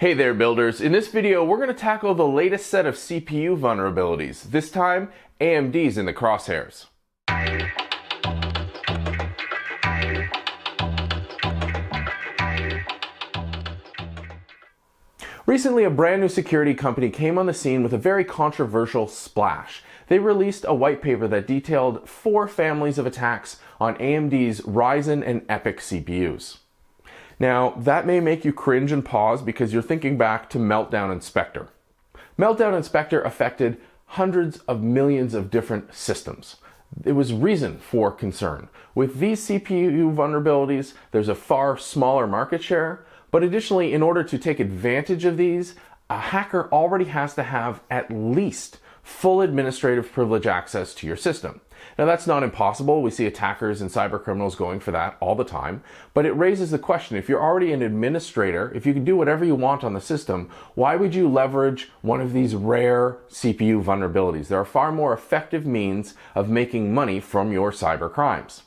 Hey there builders, in this video we're going to tackle the latest set of CPU vulnerabilities. This time, AMD's in the crosshairs. Recently, a brand new security company came on the scene with a very controversial splash. They released a white paper that detailed 4 families of attacks on AMD's RYZEN and EPYC CPUs. Now, that may make you cringe and pause because you're thinking back to Meltdown Inspector. Meltdown Inspector affected hundreds of millions of different systems. It was reason for concern. With these CPU vulnerabilities, there's a far smaller market share, but additionally, in order to take advantage of these, a hacker already has to have at least full administrative privilege access to your system. Now that's not impossible. We see attackers and cyber criminals going for that all the time, but it raises the question, if you're already an administrator, if you can do whatever you want on the system, why would you leverage one of these rare CPU vulnerabilities? There are far more effective means of making money from your cyber crimes.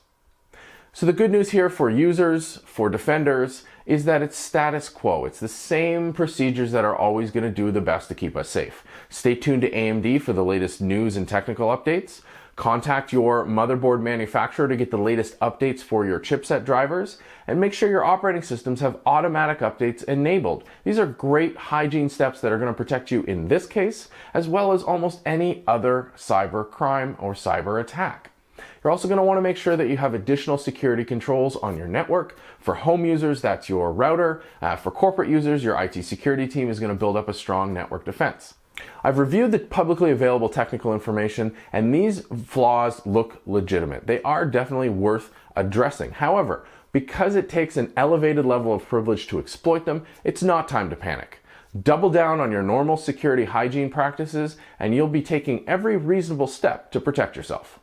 So the good news here for users, for defenders, is that it's status quo. It's the same procedures that are always going to do the best to keep us safe. Stay tuned to AMD for the latest news and technical updates. Contact your motherboard manufacturer to get the latest updates for your chipset drivers, and make sure your operating systems have automatic updates enabled. These are great hygiene steps that are going to protect you in this case, as well as almost any other cyber crime or cyber attack. You're also going to want to make sure that you have additional security controls on your network. For home users, that's your router. For corporate users, your IT security team is going to build up a strong network defense. I've reviewed the publicly available technical information, and these flaws look legitimate. They are definitely worth addressing. However, because it takes an elevated level of privilege to exploit them, it's not time to panic. Double down on your normal security hygiene practices, and you'll be taking every reasonable step to protect yourself.